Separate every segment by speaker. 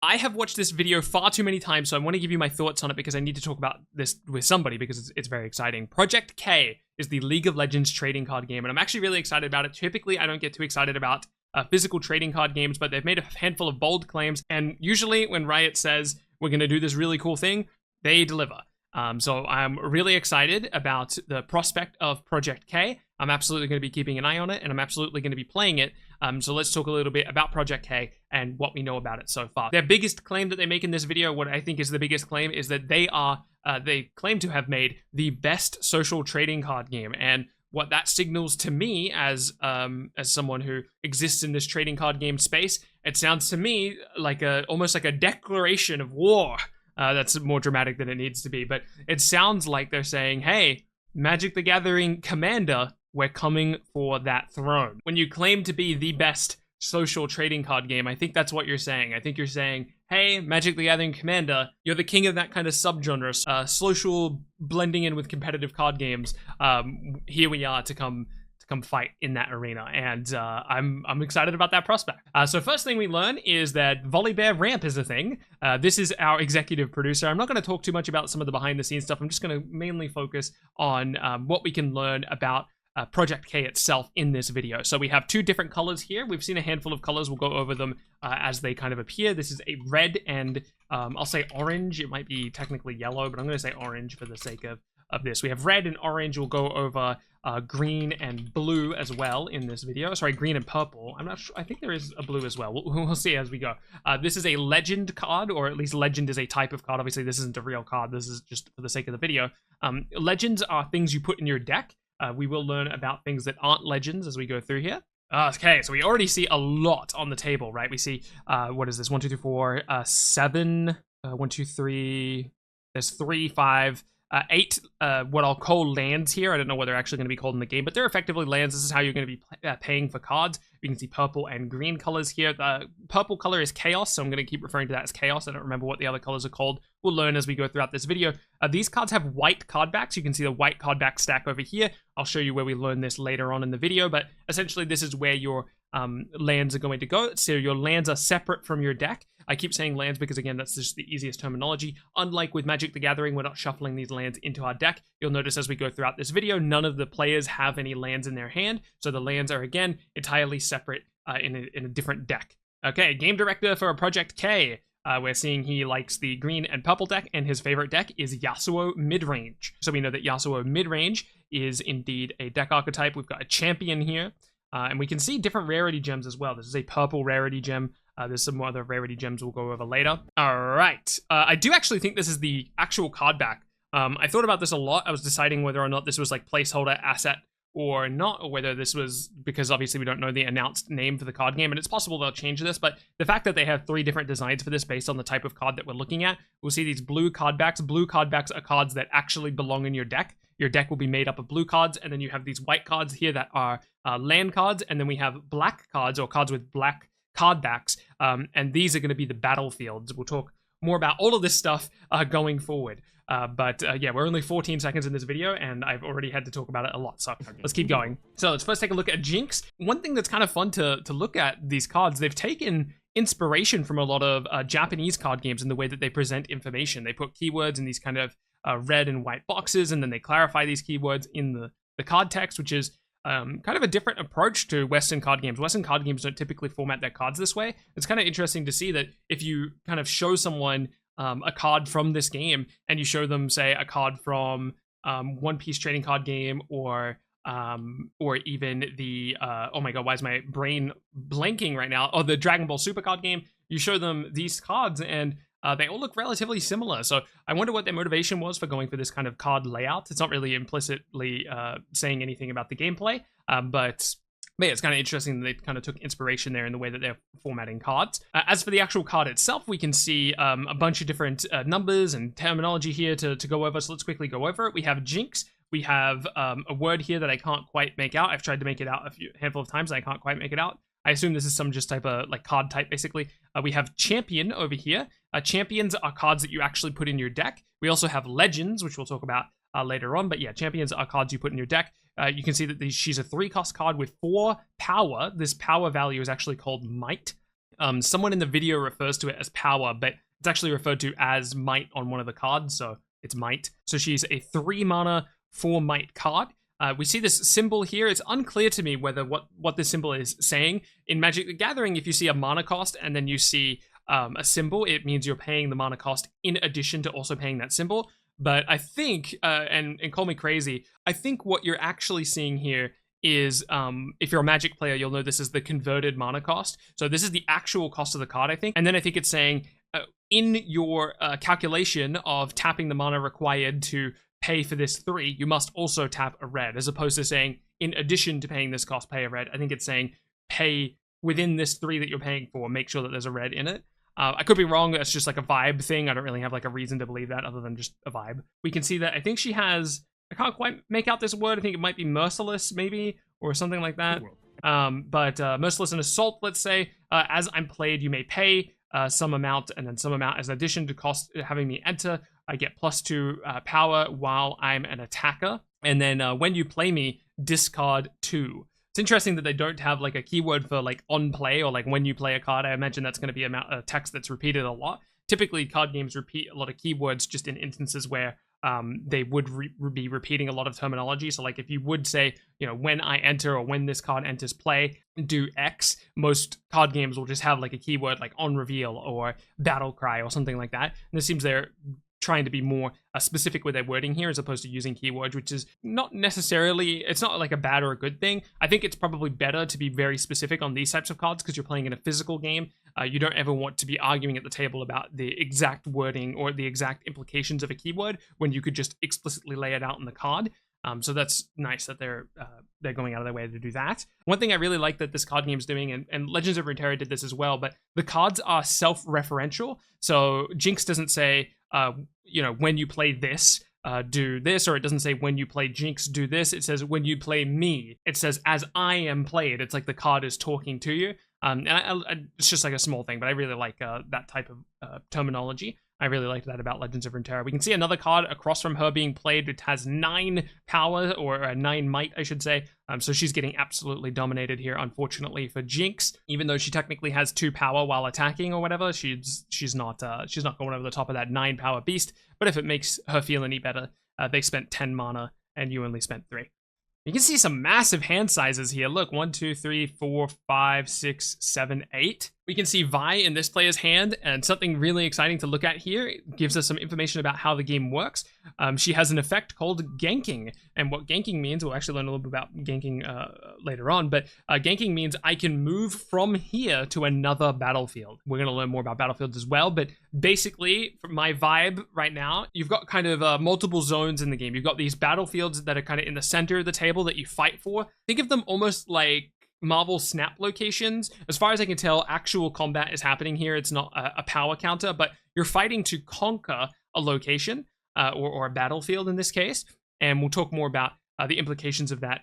Speaker 1: I have watched this video far too many times, so I want to give you my thoughts on it because I need to talk about this with somebody because it's very exciting. Project K is the League of Legends trading card game, and I'm actually really excited about it. Typically, I don't get too excited about physical trading card games, but they've made a handful of bold claims, and usually when Riot says we're going to do this really cool thing, they deliver. So I'm really excited about the prospect of Project K. I'm absolutely going to be keeping an eye on it, and I'm absolutely going to be playing it. So let's talk a little bit about Project K and what we know about it so far. Their biggest claim that they make in this video, what I think is the biggest claim, is that they claim to have made the best social trading card game. And what that signals to me as someone who exists in this trading card game space, it sounds to me like almost like a declaration of war. That's more dramatic than it needs to be, but it sounds like they're saying, hey, Magic the Gathering Commander, we're coming for that throne. When you claim to be the best social trading card game, I think that's what you're saying. I think you're saying, hey, Magic the Gathering Commander, you're the king of that kind of subgenre, social blending in with competitive card games. Here we are to come fight in that arena, and I'm excited about that prospect. So first thing we learn is that Volibear Ramp is a thing. This is our executive producer. I'm not going to talk too much about some of the behind the scenes stuff. I'm just going to mainly focus on what we can learn about Project K itself in this video. So we have two different colors here. We've seen a handful of colors. We'll go over them as they kind of appear. This is a red and I'll say orange. It might be technically yellow, but I'm going to say orange for the sake of this. We have red and orange. We'll go over green and blue as well in this video. Sorry, green and purple. I'm not sure. I think there is a blue as well. We'll see as we go. This is a legend card, or at least legend is a type of card. Obviously, this isn't a real card. This is just for the sake of the video. Legends are things you put in your deck. We will learn about things that aren't legends as we go through here. Okay, so we already see a lot on the table, right? We see, what is this? 1, 2, 3, 4, 7, 1, 2, 3, there's 3, 5, 8, what I'll call lands here. I don't know what they're actually going to be called in the game, but they're effectively lands. This is how you're going to be paying for cards. You can see purple and green colors here. The purple color is chaos, so I'm going to keep referring to that as chaos. I don't remember what the other colors are called. We'll learn as we go throughout this video. These cards have white card backs. You can see the white card back stack over here. I'll show you where we learn this later on in the video, but essentially this is where your lands are going to go. So your lands are separate from your deck. I keep saying lands because, again, that's just the easiest terminology. Unlike with Magic the Gathering, we're not shuffling these lands into our deck. You'll notice as we go throughout this video, none of the players have any lands in their hand. So the lands are, again, entirely separate in a different deck. Okay, game director for Project K. We're seeing he likes the green and purple deck, and his favorite deck is Yasuo Midrange. So we know that Yasuo Midrange is indeed a deck archetype. We've got a champion here, and we can see different rarity gems as well. This is a purple rarity gem. There's some other rarity gems we'll go over later. All right. I do actually think this is the actual card back. I thought about this a lot. I was deciding whether or not this was like placeholder asset or not, or whether this was, because obviously we don't know the announced name for the card game, and it's possible they'll change this, but the fact that they have 3 different designs for this based on the type of card that we're looking at, we'll see these blue card backs. Blue card backs are cards that actually belong in your deck. Your deck will be made up of blue cards, and then you have these white cards here that are land cards, and then we have black cards, or cards with black card backs, and these are going to be the battlefields. We'll talk more about all of this stuff going forward. But yeah, we're only 14 seconds in this video, and I've already had to talk about it a lot, so let's keep going. So let's first take a look at Jinx. One thing that's kind of fun to look at these cards, they've taken inspiration from a lot of Japanese card games in the way that they present information. They put keywords in these kind of red and white boxes, and then they clarify these keywords in the card text, which is kind of a different approach to Western card games. Western card games don't typically format their cards this way. It's kind of interesting to see that if you kind of show someone a card from this game, and you show them, say, a card from One Piece trading card game, or even the oh my god, why is my brain blanking right now? Oh, the Dragon Ball Super card game. You show them these cards, and they all look relatively similar. So I wonder what their motivation was for going for this kind of card layout. It's not really implicitly saying anything about the gameplay, but yeah, it's kind of interesting that they kind of took inspiration there in the way that they're formatting cards. As for the actual card itself, we can see a bunch of different numbers and terminology here to go over, so let's quickly go over it. We have Jinx. We have a word here that I can't quite make out. I've tried to make it out a handful of times, and I can't quite make it out. I assume this is some just type of like card type, basically. We have Champion over here. Champions are cards that you actually put in your deck. We also have Legends, which we'll talk about later on, but yeah, Champions are cards you put in your deck. You can see that she's a 3-cost card with 4 power. This power value is actually called Might. Someone in the video refers to it as power, but it's actually referred to as might on one of the cards, so it's might. So she's a 3 mana, 4 might card. We see this symbol here. It's unclear to me whether what this symbol is saying. In Magic the Gathering, if you see a mana cost and then you see a symbol, it means you're paying the mana cost in addition to also paying that symbol. But I think, and call me crazy, I think what you're actually seeing here is, if you're a Magic player, you'll know this is the converted mana cost. So this is the actual cost of the card, I think. And then I think it's saying, in your calculation of tapping the mana required to pay for this 3, you must also tap a red, as opposed to saying, in addition to paying this cost, pay a red. I think it's saying, pay within this 3 that you're paying for, make sure that there's a red in it. I could be wrong, that's just like a vibe thing. I don't really have like a reason to believe that other than just a vibe. We can see that I think she has, I can't quite make out this word, I think it might be merciless maybe, or something like that. But merciless and assault, let's say, as I'm played, you may pay some amount, and then some amount as an addition to cost having me enter. I get +2 power while I'm an attacker. And then when you play me, discard 2. It's interesting that they don't have like a keyword for like on play or like when you play a card. I imagine that's going to be a text that's repeated a lot. Typically, card games repeat a lot of keywords just in instances where they would be repeating a lot of terminology. So like if you would say, you know, when I enter or when this card enters play, do X, most card games will just have like a keyword like on reveal or battle cry or something like that. And it seems they're trying to be more specific with their wording here as opposed to using keywords, which is not necessarily, it's not like a bad or a good thing. I think it's probably better to be very specific on these types of cards because you're playing in a physical game. You don't ever want to be arguing at the table about the exact wording or the exact implications of a keyword when you could just explicitly lay it out in the card. So that's nice that they're going out of their way to do that. One thing I really like that this card game is doing, and Legends of Runeterra did this as well, but the cards are self-referential. So Jinx doesn't say, you know, when you play this, do this, or it doesn't say when you play Jinx, do this. It says when you play me. It says as I am played. It's like the card is talking to you. And it's just like a small thing, but I really like that type of terminology. I really liked that about Legends of Runeterra. We can see another card across from her being played. It has 9 power, or 9 might, I should say. So she's getting absolutely dominated here, unfortunately, for Jinx. Even though she technically has 2 power while attacking or whatever, she's not going over the top of that 9 power beast. But if it makes her feel any better, they spent 10 mana and you only spent 3. You can see some massive hand sizes here. Look, 1, 2, 3, 4, 5, 6, 7, 8. We can see Vi in this player's hand, and something really exciting to look at here. It gives us some information about how the game works. She has an effect called ganking, and what ganking means, we'll actually learn a little bit about ganking later on, but ganking means I can move from here to another battlefield. We're going to learn more about battlefields as well, but basically, for my vibe right now, you've got kind of multiple zones in the game. You've got these battlefields that are kind of in the center of the table that you fight for. Think of them almost like Marvel Snap locations. As far as I can tell, actual combat is happening here. It's not a power counter, but you're fighting to conquer a location or a battlefield in this case. And we'll talk more about the implications of that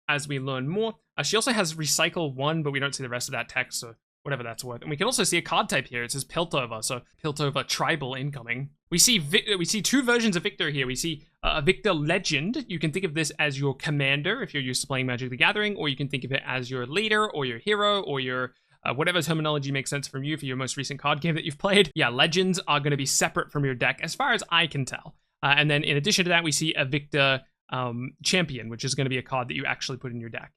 Speaker 1: as we learn more. She also has Recycle 1, but we don't see the rest of that text, so whatever that's worth. And we can also see a card type here. It says Piltover, so Piltover Tribal incoming. We see 2 versions of Victor here. We see a Victor Legend. You can think of this as your commander if you're used to playing Magic the Gathering, or you can think of it as your leader or your hero or your whatever terminology makes sense from you for your most recent card game that you've played. Yeah, Legends are going to be separate from your deck as far as I can tell. And then in addition to that, we see a Victor Champion, which is going to be a card that you actually put in your deck.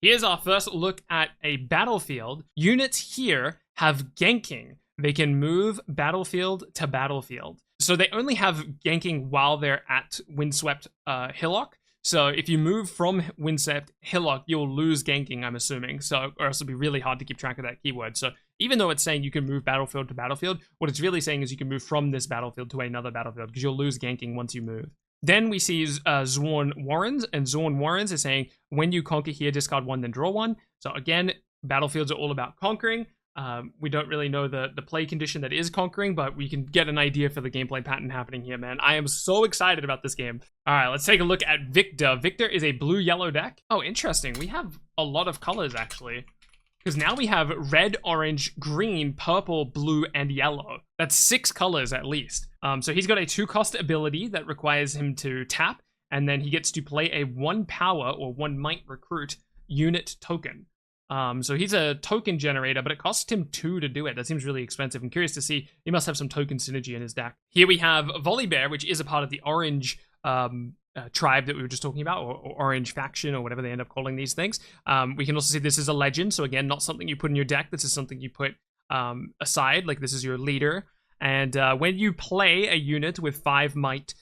Speaker 1: Here's our first look at a battlefield. Units here have ganking. They can move battlefield to battlefield. So they only have ganking while they're at Windswept Hillock. So if you move from Windswept Hillock, you'll lose ganking, I'm assuming. So, or else it'll be really hard to keep track of that keyword. So even though it's saying you can move battlefield to battlefield, what it's really saying is you can move from this battlefield to another battlefield because you'll lose ganking once you move. Then we see Zorn Warrens, and Zorn Warrens is saying, when you conquer here, discard 1, then draw 1. So again, battlefields are all about conquering. We don't really know the play condition that is conquering, but we can get an idea for the gameplay pattern happening here, man. I am so excited about this game. All right, let's take a look at Victor. Victor is a blue-yellow deck. Oh, interesting. We have a lot of colors, actually. Because now we have red, orange, green, purple, blue, and yellow. That's 6 colors at least. So he's got a 2-cost ability that requires him to tap, and then he gets to play a 1 power or 1 might recruit unit token. So he's a token generator, but it costs him 2 to do it. That seems really expensive. I'm curious to see. He must have some token synergy in his deck. Here we have Volibear, which is a part of the orange tribe that we were just talking about, or orange faction, or whatever they end up calling these things. We can also see this is a legend. So again, not something you put in your deck. This is something you put aside. Like this is your leader. And when you play a unit with 5 might,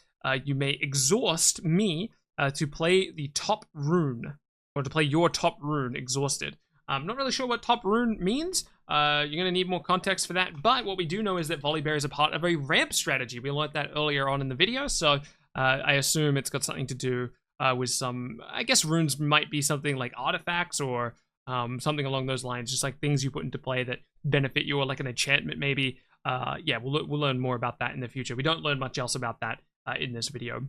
Speaker 1: you may exhaust me to play the top rune, or to play your top rune exhausted. I'm not really sure what top rune means. You're going to need more context for that. But what we do know is that Volibear is a part of a ramp strategy. We learned that earlier on in the video. So I assume it's got something to do with some, I guess runes might be something like artifacts or something along those lines. Just like things you put into play that benefit you, or like an enchantment maybe. Yeah, we'll learn more about that in the future. We don't learn much else about that in this video.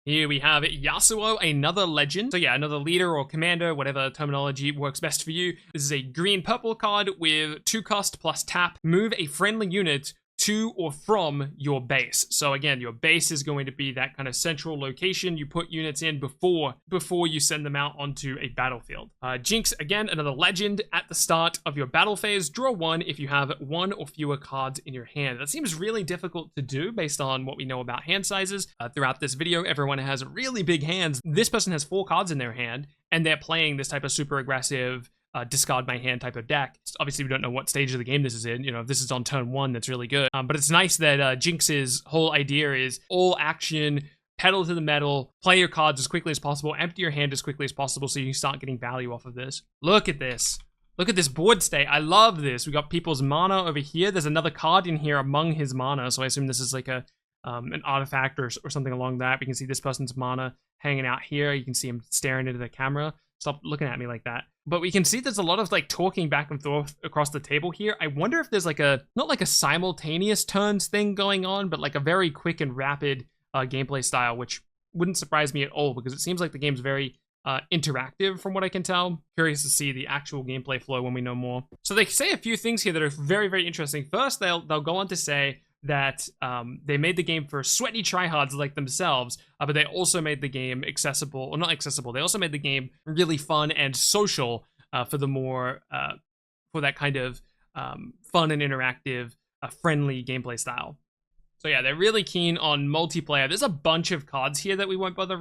Speaker 1: Here we have Yasuo, another legend. So yeah, another leader or commander, whatever terminology works best for you. This is a green-purple card with 2 cost plus tap. Move a friendly unit to or from your base. So again, your base is going to be that kind of central location you put units in before you send them out onto a battlefield. Jinx, again, another legend. At the start of your battle phase, draw 1 if you have 1 or fewer cards in your hand. That seems really difficult to do based on what we know about hand sizes. Throughout this video, everyone has really big hands. This person has 4 cards in their hand, and they're playing this type of super aggressive discard my hand type of deck. Obviously, we don't know what stage of the game this is in. You know, if this is on turn 1, that's really good. But it's nice that Jinx's whole idea is all action, pedal to the metal, play your cards as quickly as possible, empty your hand as quickly as possible so you start getting value off of this. Look at this. Look at this board state. I love this. We got people's mana over here. There's another card in here among his mana, so I assume this is like a an artifact or something along that. We can see this person's mana hanging out here. You can see him staring into the camera. Stop looking at me like that. But we can see there's a lot of like talking back and forth across the table here. I wonder if there's like not like a simultaneous turns thing going on, but like a very quick and rapid gameplay style, which wouldn't surprise me at all because it seems like the game's very interactive from what I can tell. Curious to see the actual gameplay flow when we know more. So they say a few things here that are very, very interesting. First, they'll go on to say that they made the game for sweaty tryhards like themselves, but they also made the game accessible, or not accessible, they also made the game really fun and social for the more, for that kind of fun and interactive, friendly gameplay style. So yeah, they're really keen on multiplayer. There's a bunch of cards here that we won't bother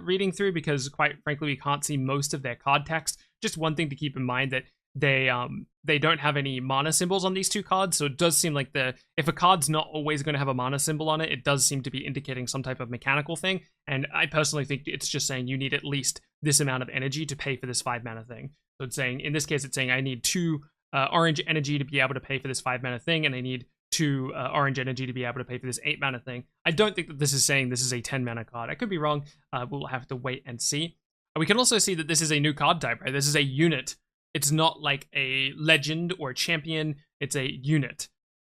Speaker 1: reading through because quite frankly, we can't see most of their card text. Just one thing to keep in mind that they don't have any mana symbols on these 2 cards, so it does seem like if a card's not always going to have a mana symbol on it, it does seem to be indicating some type of mechanical thing, and I personally think it's just saying you need at least this amount of energy to pay for this 5 mana thing. So it's saying, in this case, it's saying I need 2 orange energy to be able to pay for this 5 mana thing, and I need 2 orange energy to be able to pay for this 8 mana thing. I don't think that this is saying this is a 10 mana card. I could be wrong. We'll have to wait and see. We can also see that this is a new card type, right? This is a unit. It's not like a legend or a champion, it's a unit,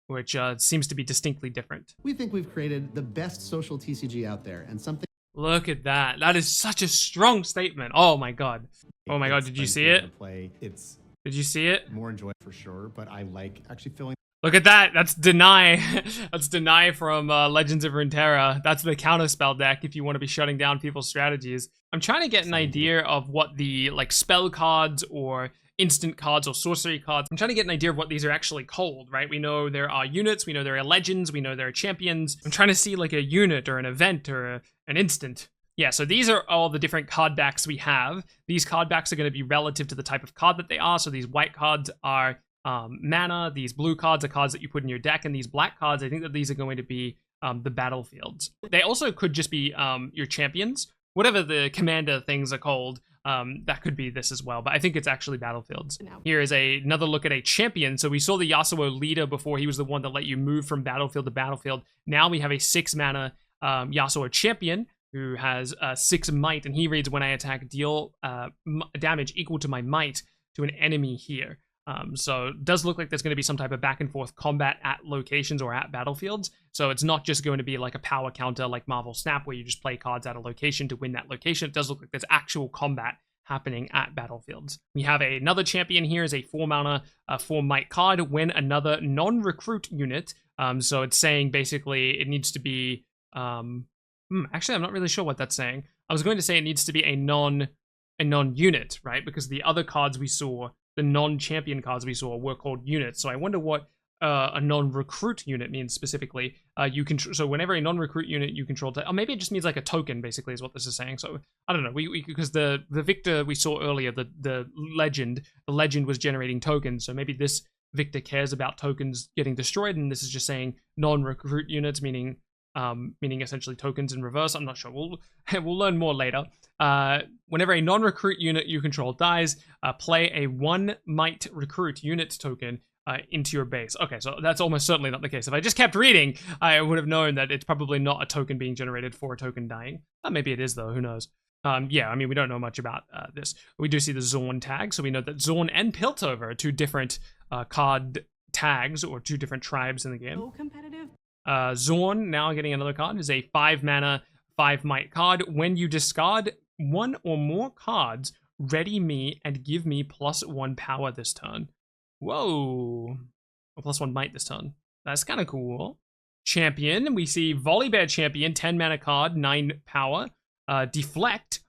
Speaker 1: which seems to be distinctly different.
Speaker 2: We think we've created the best social TCG out there, and something...
Speaker 1: Look at that. That is such a strong statement. Oh my god. Oh my god, did you see it? Did you see it?
Speaker 2: More enjoy for sure, but I like actually feeling...
Speaker 1: Look at that. That's Deny. That's Deny from Legends of Runeterra. That's the counterspell deck if you want to be shutting down people's strategies. I'm trying to get an idea of what the like spell cards or instant cards or sorcery cards. I'm trying to get an idea of what these are actually called, right? We know there are units, we know there are legends, we know there are champions. I'm trying to see like a unit or an event or an instant. Yeah, so these are all the different card backs we have. These card backs are going to be relative to the type of card that they are. So these white cards are mana, these blue cards are cards that you put in your deck, and these black cards, I think that these are going to be the battlefields. They also could just be your champions, whatever the commander things are called. That could be this as well, but I think it's actually battlefields. Here is another look at a champion. So we saw the Yasuo leader before. He was the one that let you move from battlefield to battlefield. Now we have a 6 mana Yasuo champion who has 6 might, and he reads, when I attack, deal damage equal to my might to an enemy here. So it does look like there's going to be some type of back and forth combat at locations or at battlefields. So it's not just going to be like a power counter like Marvel Snap where you just play cards at a location to win that location. It does look like there's actual combat happening at battlefields. We have another champion here is a 4 mana, 4 might card when another non-recruit unit. So it's saying basically it needs to be, actually I'm not really sure what that's saying. I was going to say it needs to be a non-unit, right? Because the other cards we saw the non-champion cards we saw were called units. So I wonder what a non-recruit unit means specifically. So whenever a non-recruit unit you control, or maybe it just means like a token, basically, is what this is saying. So I don't know. Because the Victor we saw earlier, the legend was generating tokens. So maybe this Victor cares about tokens getting destroyed, and this is just saying non-recruit units, meaning essentially tokens in reverse. I'm not sure. We'll learn more later. Whenever a non-recruit unit you control dies, play a 1 might recruit unit token into your base. Okay, so that's almost certainly not the case. If I just kept reading, I would have known that it's probably not a token being generated for a token dying. Maybe it is, though. Who knows? Yeah, I mean, we don't know much about this. We do see the Zorn tag, so we know that Zorn and Piltover are 2 different card tags, or 2 different tribes in the game.
Speaker 3: So competitive.
Speaker 1: Zorn, now getting another card, is a 5 mana, 5 might card. When you discard 1 or more cards, ready me and give me +1 power this turn. Whoa. Or +1 might this turn. That's kind of cool. Champion, we see Volibear Champion, 10 mana card, 9 power. Deflect.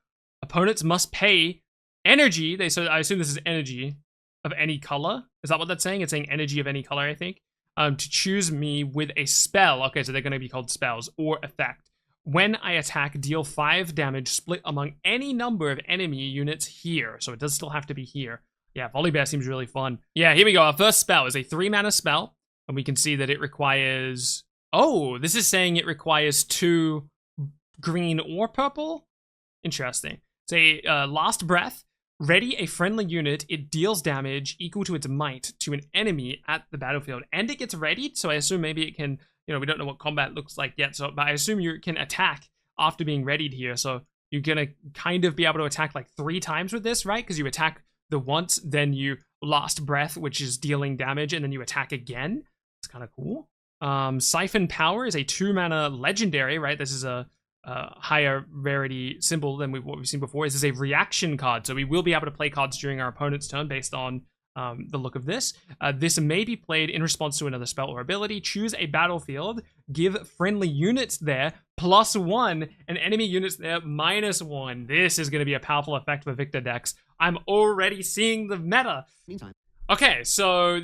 Speaker 1: Opponents must pay energy. So I assume this is energy of any color. Is that what that's saying? It's saying energy of any color, I think. To choose me with a spell. Okay, so they're going to be called spells or effect. When I attack, deal 5 damage split among any number of enemy units here. So it does still have to be here. Yeah, Volibear seems really fun. Yeah, here we go. Our first spell is a 3 mana spell. And we can see that it requires... Oh, this is saying it requires 2 green or purple? Interesting. It's a last breath. Ready a friendly unit. It deals damage equal to its might to an enemy at the battlefield. And it gets readied, so I assume maybe it can... we don't know what combat looks like yet, but I assume you can attack after being readied here. So you're going to kind of be able to attack like 3 times with this, right? Because you attack the once, then you last breath, which is dealing damage, and then you attack again. It's kind of cool. Siphon Power is a 2 mana legendary, right? This is a higher rarity symbol than what we've seen before. This is a reaction card, so we will be able to play cards during our opponent's turn based on the look of this. This may be played in response to another spell or ability. Choose a battlefield, give friendly units there +1 and enemy units there -1. This is going to be a powerful effect for Victor decks. I'm already seeing the meta.
Speaker 2: Meantime.
Speaker 1: Okay, so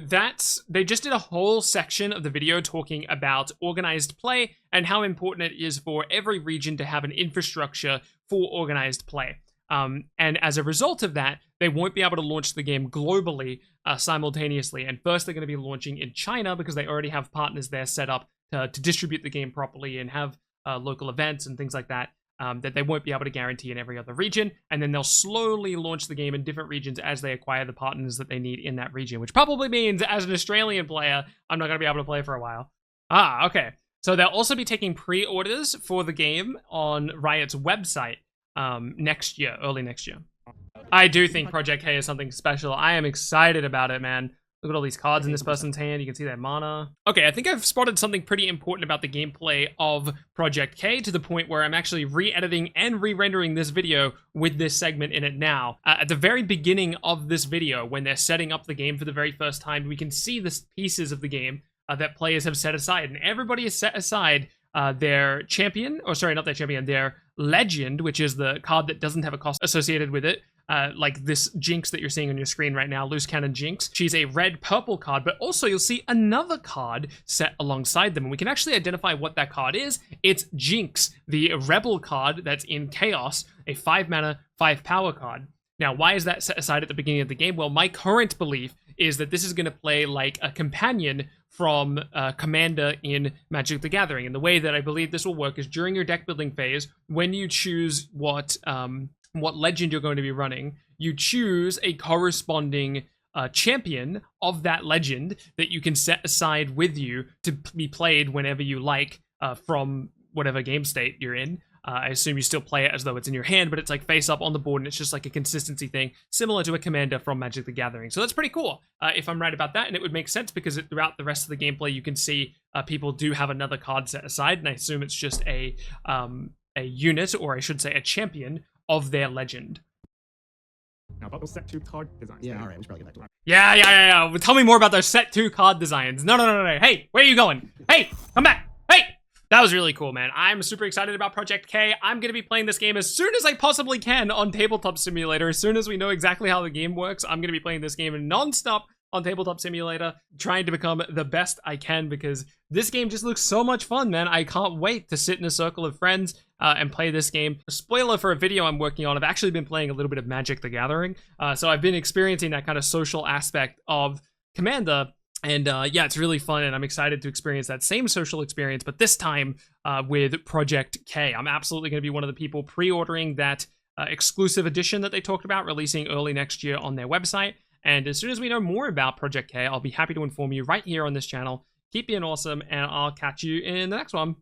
Speaker 1: they just did a whole section of the video talking about organized play and how important it is for every region to have an infrastructure for organized play. And as a result of that, they won't be able to launch the game globally simultaneously. And first, they're going to be launching in China because they already have partners there set up to distribute the game properly and have local events and things like that. That they won't be able to guarantee in every other region, and then they'll slowly launch the game in different regions as they acquire the partners that they need in that region, which probably means, as an Australian player, I'm not going to be able to play for a while. Okay. So they'll also be taking pre-orders for the game on Riot's website next year, early next year. I do think Project K is something special. I am excited about it, man. Look at all these cards in this person's hand. You can see their mana. Okay, I think I've spotted something pretty important about the gameplay of Project K to the point where I'm actually re-editing and re-rendering this video with this segment in it now. At the very beginning of this video, when they're setting up the game for the very first time, we can see the pieces of the game that players have set aside. And everybody has set aside their champion, or sorry, not their champion, their legend, which is the card that doesn't have a cost associated with it. Like this Jinx that you're seeing on your screen right now, Loose Cannon Jinx. She's a red-purple card, but also you'll see another card set alongside them, and we can actually identify what that card is. It's Jinx, the Rebel card that's in Chaos, a 5 mana, 5 power card. Now, why is that set aside at the beginning of the game? Well, my current belief is that this is going to play like a companion from Commander in Magic the Gathering. And the way that I believe this will work is during your deck building phase, when you choose what legend you're going to be running, you choose a corresponding champion of that legend that you can set aside with you to be played whenever you like from whatever game state you're in. I assume you still play it as though it's in your hand, but it's like face up on the board, and it's just like a consistency thing, similar to a commander from Magic the Gathering. So that's pretty cool, if I'm right about that, and it would make sense because throughout the rest of the gameplay, you can see people do have another card set aside, and I assume it's just a unit, or I should say a champion, of their legend.
Speaker 4: Now about those set 2 card designs.
Speaker 2: Yeah, alright, we should probably get back to that.
Speaker 1: Yeah. Tell me more about those set 2 card designs. No. Hey, where are you going? Hey, come back. Hey! That was really cool, man. I'm super excited about Project K. I'm going to be playing this game as soon as I possibly can on Tabletop Simulator. As soon as we know exactly how the game works, I'm going to be playing this game non-stop on Tabletop Simulator, trying to become the best I can, because this game just looks so much fun, man. I can't wait to sit in a circle of friends and play this game. Spoiler for a video I'm working on, I've actually been playing a little bit of Magic the Gathering, so I've been experiencing that kind of social aspect of Commander. And yeah, it's really fun, and I'm excited to experience that same social experience, but this time with Project K. I'm absolutely going to be one of the people pre-ordering that exclusive edition that they talked about, releasing early next year on their website. And as soon as we know more about Project K, I'll be happy to inform you right here on this channel. Keep being awesome, and I'll catch you in the next one.